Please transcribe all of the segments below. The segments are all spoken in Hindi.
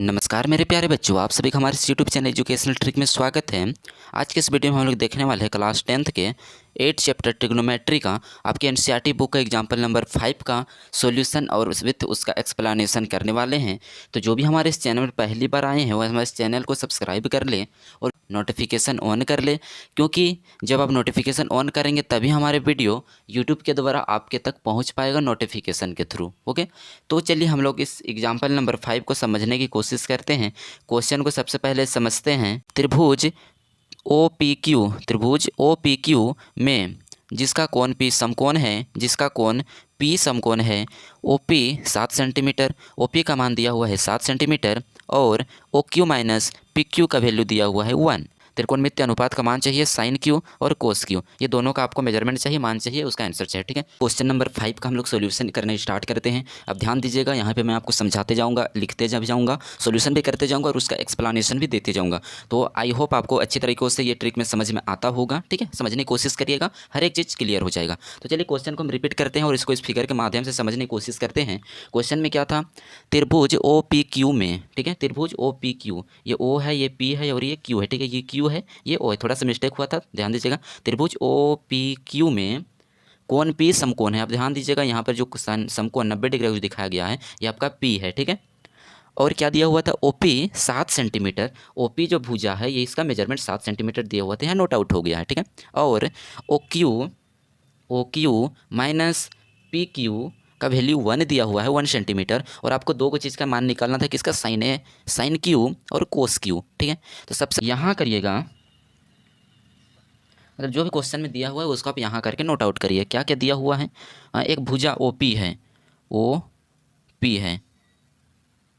नमस्कार मेरे प्यारे बच्चों, आप सभी का हमारे यूट्यूब चैनल एजुकेशनल ट्रिक में स्वागत है। आज के इस वीडियो में हम लोग देखने वाले हैं क्लास 10th के 8 चैप्टर ट्रिग्नोमेट्री का आपके एनसीईआरटी बुक का एग्जाम्पल नंबर 5 का सॉल्यूशन और विथ उसका एक्सप्लेनेशन करने वाले हैं। तो जो भी हमारे इस चैनल में पहली बार आए हैं वो हमारे इस चैनल को सब्सक्राइब कर लें और नोटिफिकेशन ऑन कर ले, क्योंकि जब आप नोटिफिकेशन ऑन करेंगे तभी हमारे वीडियो यूट्यूब के द्वारा आपके तक पहुंच पाएगा नोटिफिकेशन के थ्रू। ओके, तो चलिए हम लोग इस एग्जाम्पल नंबर 5 को समझने की कोशिश करते हैं। क्वेश्चन को सबसे पहले समझते हैं। त्रिभुज ओ पी क्यू में जिसका कोण पी समकोण है, जिसका कोण पी समकोण है, O P 7 centimetre, O P का मान दिया हुआ है 7 सेंटीमीटर और O Q minus P Q का वैल्यू दिया हुआ है 1। त्रिकोणमितीय अनुपात का मान चाहिए साइन क्यू और कोस क्यू, ये दोनों का आपको मेजरमेंट चाहिए, मान चाहिए, उसका आंसर चाहिए। ठीक है, क्वेश्चन नंबर 5 का हम लोग सोल्यूशन करने स्टार्ट करते हैं। अब ध्यान दीजिएगा, यहाँ पे मैं आपको समझाते जाऊँगा, लिखते जाऊँगा, सोल्यूशन भी करते जाऊँगा और उसका एक्सप्लेनेशन भी देते जाऊँगा। तो आई होप आपको अच्छी तरीक़ों से ये ट्रिक में समझ में आता होगा। ठीक है, समझने की कोशिश करिएगा, हर एक चीज़ क्लियर हो जाएगा। तो चलिए क्वेश्चन को हम रिपीट करते हैं और इसको इस फिगर के माध्यम से समझने की कोशिश करते हैं। क्वेश्चन में क्या था? त्रिभुज ओ पी क्यू में, ठीक है, त्रिभुज ओ पी क्यू, ये ओ है, ये पी है और ये क्यू है। ठीक है, ये क्यू है, ये ओ है, थोड़ा सा मिस्टेक हुआ था, ध्यान दीजिएगा। त्रिभुज ओ पी क्यू में कोण पी समकोण है। आप ध्यान दीजिएगा, यहाँ पर जो समकोण 90 डिग्री जो दिखाया गया है ये आपका पी है। ठीक है, और क्या दिया हुआ था? OP 7 centimetre. ओपी जो भुजा है ये इसका मेजरमेंट 7 सेंटीमीटर दिया हुआ था, यहाँ नोट आउट हो गया है। ठीक है, और O Q minus P Q का वैल्यू 1 दिया हुआ है 1 सेंटीमीटर, और आपको दो को चीज़ का मान निकालना था, किसका? साइन क्यू और कोस क्यू। ठीक है, तो सबसे यहाँ करिएगा, मतलब जो भी क्वेश्चन में दिया हुआ है उसको आप यहाँ करके नोट आउट करिए। क्या क्या दिया हुआ है? एक भुजा ओ पी है, ओ पी है,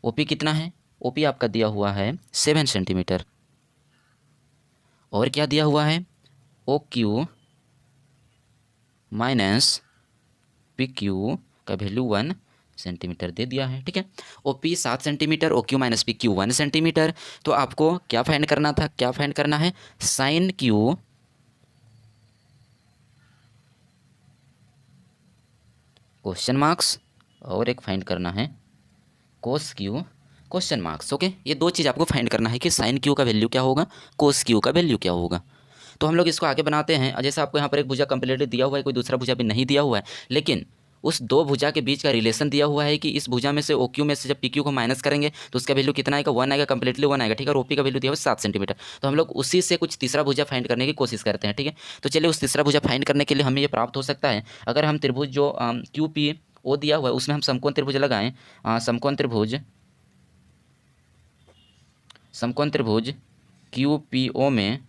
ओ पी कितना है? ओ पी आपका दिया हुआ है 7 सेंटीमीटर। और क्या दिया हुआ है? O Q minus P Q का वैल्यू 1 सेंटीमीटर दे दिया है। ठीक है, O P 7 centimetre, O Q minus P Q 1 centimetre. तो आपको क्या फाइंड करना था? क्या फाइंड करना है? साइन क्यू क्वेश्चन मार्क्स, और एक फाइंड करना है कोस क्यू क्वेश्चन मार्क्स। ओके, ये दो चीज़ आपको फाइंड करना है कि साइन क्यू का वैल्यू क्या होगा, कोस क्यू का वैल्यू क्या होगा। तो हम लोग इसको आगे बनाते हैं। और जैसे आपको यहाँ पर एक भुजा कंप्लीटली दिया हुआ है, कोई दूसरा भुजा भी नहीं दिया हुआ है, लेकिन उस दो भुजा के बीच का रिलेशन दिया हुआ है कि इस भुजा में से ओ क्यू में से जब पी क्यू को माइनस करेंगे तो उसका वैल्यू कितना आएगा? 1 आएगा, कंप्लीटली 1 आएगा। ठीक है, और ओपी का वैल्यू दिया हुआ है 7 सेंटीमीटर। तो हम लोग उसी से कुछ तीसरा भुजा फाइंड करने की कोशिश करते हैं। ठीक है, तो चलिए उस तीसरा भुजा फाइंड करने के लिए हमें ये प्राप्त हो सकता है, अगर हम त्रिभुज जो क्यू पी ओ दिया हुआ है उसमें हम समकोण त्रिभुज लगाएं। समकोण त्रिभुज क्यू पी ओ में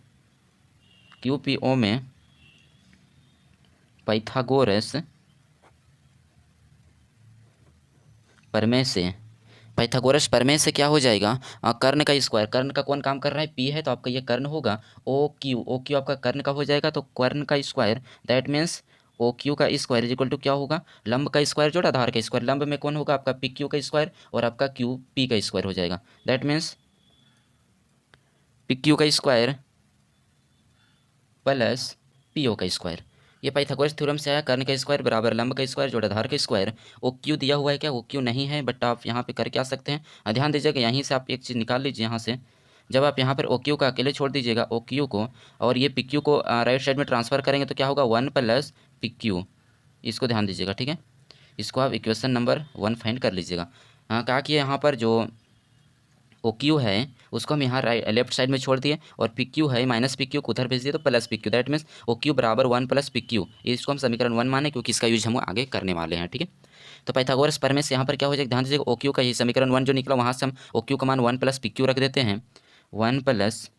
पाइथागोरस प्रमेय से क्या हो जाएगा? कर्ण का स्क्वायर, कर्ण का कौन काम कर रहा है? पी है, तो आपका ये कर्ण होगा। ओ क्यू आपका कर्ण का हो जाएगा, तो कर्ण का square that means O Q का स्क्वायर इज इक्वल टू क्या होगा? लंब का स्क्वायर जोड़ आधार का स्क्वायर। लंब में कौन होगा? आपका पी क्यू का स्क्वायर, और आपका क्यू पी का स्क्वायर हो जाएगा। दैट मीन्स पी क्यू का स्क्वायर प्लस पी ओ का स्क्वायर। ये पाइथागोरस थ्योरम से आया, कर्ण का स्क्वायर बराबर लंब का स्क्वायर जोड़ आधार का स्क्वायर। ओ क्यू दिया हुआ है, क्या ओ क्यू नहीं है, बट आप यहाँ पे करके आ सकते हैं। ध्यान दीजिएगा, यहीं से आप एक चीज़ निकाल लीजिए। यहाँ से जब आप यहाँ पर ओ क्यू का अकेले छोड़ दीजिएगा, ओ क्यू को, और ये पी क्यू को राइट साइड में ट्रांसफर करेंगे तो क्या होगा? 1 प्लस पी क्यू। इसको ध्यान दीजिएगा। ठीक है, इसको आप इक्वेशन नंबर 1 फाइंड कर लीजिएगा। हाँ, कहा कि यहाँ पर जो ओ क्यू है उसको हम यहाँ लेफ्ट साइड में छोड़ दिए, और पी क्यू है माइनस पी क्यू को उधर भेज दिए, तो plus P Q. That means O Q बराबर 1 प्लस पी क्यू। इसको हम समीकरण 1 माने, क्योंकि इसका यूज हम आगे करने वाले हैं। ठीक है, तो पाइथागोरस प्रमेय से यहाँ पर क्या हो जाएगा? ध्यान दीजिएगा, ओ क्यू का ही समीकरण 1 जो निकला वहाँ से हम ओ क्यू का मान 1 प्लस पी क्यू रख देते हैं। 1 प्लस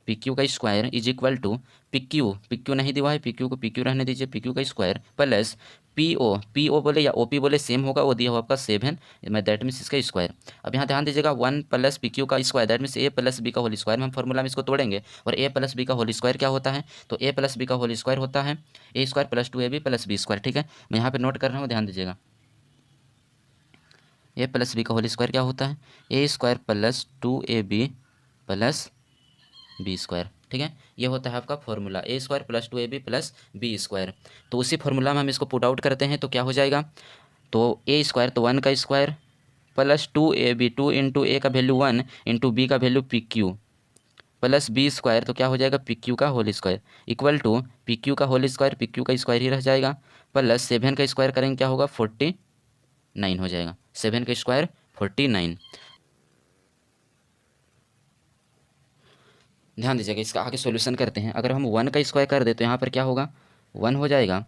पी क्यू का square is equal to P Q नहीं दिया है, पी क्यू को पी क्यू रहने दीजिए, पी क्यू का स्क्वायर प्लस पी ओ बोले या ओ पी बोले सेम होगा, वो दिया हुआ आपका 7, दैट मीन्स इसका स्क्वायर। अब यहाँ ध्यान दीजिएगा, 1 प्लस पी क्यू का square that means A plus B का होल स्क्वायर में हम फॉर्मूला में इसको तोड़ेंगे, और ए प्लस बी का होल स्क्वायर क्या होता है? तो ए प्लस बी का होल स्क्वायर होता है A square plus 2ab plus B square. ठीक है, मैं यहाँ पर नोट कर रहा हूँ, ध्यान दीजिएगा। ए प्लस बी का होल स्क्वायर क्या होता है? A square plus 2ab plus B square. ठीक है, ये होता है आपका formula, A square plus 2ab plus B square. तो उसी फॉर्मूला में हम इसको पुट आउट करते हैं तो क्या हो जाएगा? तो ए स्क्वायर तो 1 का square plus 2ab, 2 into A का वैल्यू 1 इंटू बी का value P Q plus B square, तो क्या हो जाएगा पी क्यू का whole square equal to P Q का होल स्क्वायर, पी क्यू का स्क्वायर ही रह जाएगा, प्लस 7 का स्क्वायर करेंगे क्या होगा 49 हो जाएगा, 7 का स्क्वायर 49। ध्यान दीजिएगा, इसका आगे सॉल्यूशन करते हैं। अगर हम 1 का स्क्वायर कर दे तो यहाँ पर क्या होगा 1 हो जाएगा,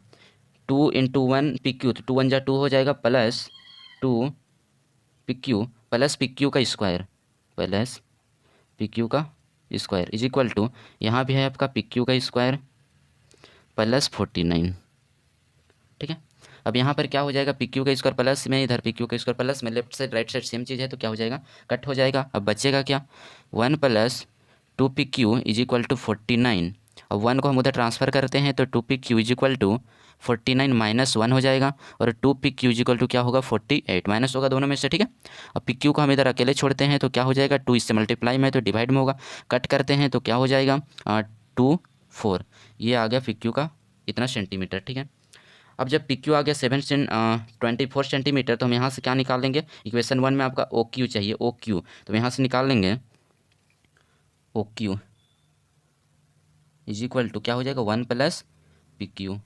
2 इंटू 1 पी क्यू, तो 2 1 जा 2 हो जाएगा, plus 2 P Q plus P Q का स्क्वायर प्लस पी क्यू का स्क्वायर इज इक्वल टू यहाँ भी है आपका पी क्यू का स्क्वायर प्लस 49। ठीक है, अब यहाँ पर क्या हो जाएगा पी क्यू का स्क्वायर प्लस में, इधर पी क्यू का स्क्वायर प्लस में, left side right side same चीज़ है तो क्या हो जाएगा कट हो जाएगा। अब बचेगा क्या 1 plus 2 P Q is equal to 49। अब 1 को हम उधर ट्रांसफ़र करते हैं तो 2 P Q is equal to 49 minus 1 हो जाएगा, और 2 P Q is equal to क्या होगा 48, माइनस होगा दोनों में से। ठीक है, अब पी क्यू को हम इधर अकेले छोड़ते हैं तो क्या हो जाएगा 2 इससे मल्टीप्लाई में तो डिवाइड में होगा, कट करते हैं तो क्या हो जाएगा 2 4, ये आ गया पी क्यू का इतना सेंटीमीटर। ठीक है, अब जब पी क्यू आ गया 24 सेंटीमीटर तो हम यहाँ से क्या निकाल लेंगे, इक्वेशन 1 में आपका ओ क्यू चाहिए, ओ क्यू, तो यहाँ से निकाल लेंगे O Q is equal to क्या हो जाएगा 1 plus P Q,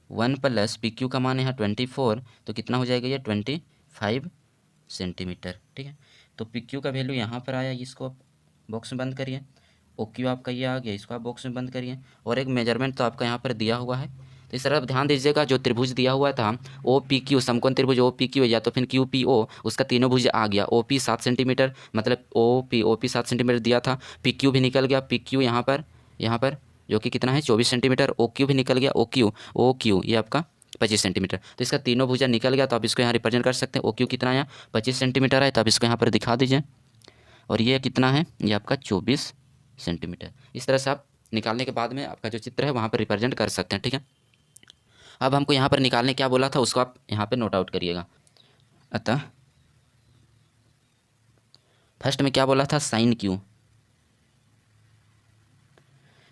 1 plus P Q का मान यहाँ 24, तो कितना हो जाएगा ये 25 सेंटीमीटर। ठीक है, तो पी क्यू का वैल्यू यहाँ पर आया, इसको आप बॉक्स में बंद करिए, ओ क्यू आपका ये आ गया, इसको आप बॉक्स में बंद करिए, और एक मेजरमेंट तो आपका यहाँ पर दिया हुआ है। तो इस तरह आप ध्यान दीजिएगा, जो त्रिभुज दिया हुआ था ओ पी क्यू, समकोण त्रिभुज ओ पी क्यू या तो फिर क्यू पी ओ, उसका तीनों भुज आ गया, ओ पी 7 सेंटीमीटर मतलब ओ पी 7 सेंटीमीटर दिया था, पी क्यू भी निकल गया, पी क्यू यहाँ पर जो कि कितना है 24 सेंटीमीटर, ओ क्यू भी निकल गया, ओ क्यू ये आपका 25 सेंटीमीटर, तो इसका तीनों भुजा निकल गया, तो आप इसको यहाँ रिप्रेजेंट कर सकते हैं। ओ क्यू कितना आया 25 सेंटीमीटर है, तो आप इसको यहाँ पर दिखा दीजिए, और ये कितना है ये आपका 24 सेंटीमीटर। इस तरह से आप निकालने के बाद में आपका जो चित्र है वहाँ पर रिप्रेजेंट कर सकते हैं। ठीक है, अब हमको यहाँ पर निकालने क्या बोला था उसको आप यहाँ पर नोट आउट करिएगा। अतः फर्स्ट में क्या बोला था साइन क्यू,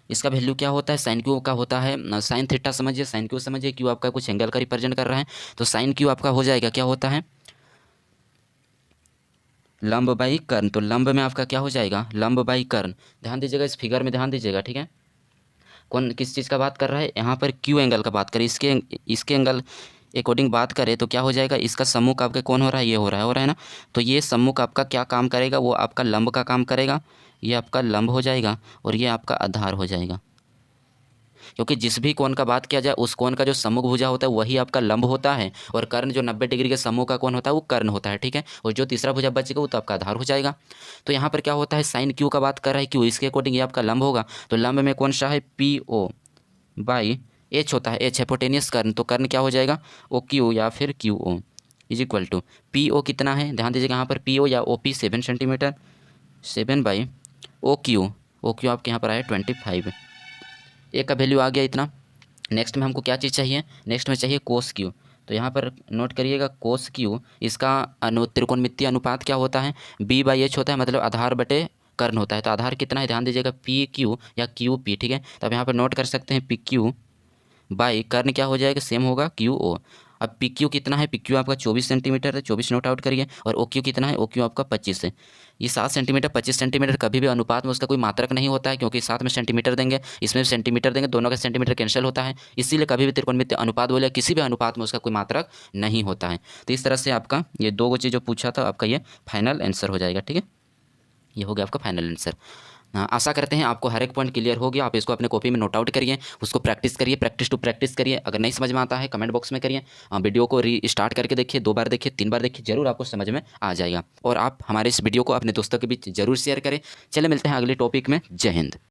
इसका वैल्यू क्या होता है साइन क्यू का होता है साइन थीटा, समझिए साइन क्यू समझिए, क्यू आपका कुछ एंगल का रिप्रेजेंट कर रहा है, तो साइन क्यू आपका हो जाएगा क्या होता है लंब बाई कर्ण, तो लंब में आपका क्या हो जाएगा लंब बाई कर्ण। ध्यान दीजिएगा इस फिगर में, ध्यान दीजिएगा। ठीक है, कौन किस चीज़ का बात कर रहा है यहाँ पर क्यू एंगल का बात करें, इसके एंगल अकॉर्डिंग बात करें तो क्या हो जाएगा, इसका सम्मुख आपके कौन हो रहा है ये हो रहा है ना, तो ये सम्मुख आपका क्या काम करेगा वो आपका लंब का काम करेगा, ये आपका लंब हो जाएगा और ये आपका आधार हो जाएगा, क्योंकि जिस भी कोण का बात किया जाए उस कोण का जो सम्मुख भुजा होता है वही आपका लंब होता है, और कर्ण जो 90 डिग्री के सम्मुख का कोण होता है वो कर्ण होता है। ठीक है, और जो तीसरा भुजा बचेगा वो तो आपका आधार हो जाएगा। तो यहाँ पर क्या होता है साइन क्यू का बात कर रहा है, क्यू इसके अकॉर्डिंग ये आपका लंब होगा, तो लंब में कौन सा है पी ओ बाई एच होता है, एच हाइपोटेनियस कर्ण, तो कर्ण क्या हो जाएगा ओ क्यू या फिर Q O is equal to P O कितना है, ध्यान दीजिएगा यहाँ पर पी ओ या O P 7 centimetre, 7 by O Q आपके यहाँ पर आया 25, ए का वैल्यू आ गया इतना। नेक्स्ट में हमको क्या चीज़ चाहिए, नेक्स्ट में चाहिए कोस क्यू, तो यहाँ पर नोट करिएगा कोस क्यू, इसका त्रिकोणमितीय अनुपात क्या होता है बी बाई एच होता है, मतलब आधार बटे कर्ण होता है, तो आधार कितना है ध्यान दीजिएगा पी क्यू या क्यू पी। ठीक है, तो अब यहाँ पर नोट कर सकते हैं पी क्यू बाई कर्ण क्या हो जाएगा सेम होगा क्यू ओ। अब पी क्यू कितना है, पी क्यू आपका 24 सेंटीमीटर है, 24 नोट आउट करिए, और ओ क्यू कितना है, ओ क्यू आपका 25 है। ये 7 सेंटीमीटर 25 सेंटीमीटर कभी भी अनुपात में उसका कोई मात्रक नहीं होता है, क्योंकि साथ में सेंटीमीटर देंगे इसमें सेंटीमीटर देंगे, दोनों का सेंटीमीटर कैंसिल होता है, इसीलिए कभी भी त्रिकोणमितीय अनुपात बोले किसी भी अनुपात में उसका कोई मात्रक नहीं होता है। तो इस तरह से आपका ये दो चीज़ जो पूछा था आपका ये फाइनल आंसर हो जाएगा। ठीक है, ये हो गया आपका फाइनल आंसर। आशा करते हैं आपको हर एक पॉइंट क्लियर हो गया, आप इसको अपने कॉपी में नोट आउट करिए, उसको प्रैक्टिस करिए, प्रैक्टिस टू प्रैक्टिस करिए। अगर नहीं समझ में आता है कमेंट बॉक्स में करिए, वीडियो को रीस्टार्ट करके देखिए, 2 बार देखिए 3 बार देखिए, जरूर आपको समझ में आ जाएगा। और आप हमारे इस वीडियो को अपने दोस्तों के बीच जरूर शेयर करें। चले मिलते हैं अगले टॉपिक में, जय हिंद।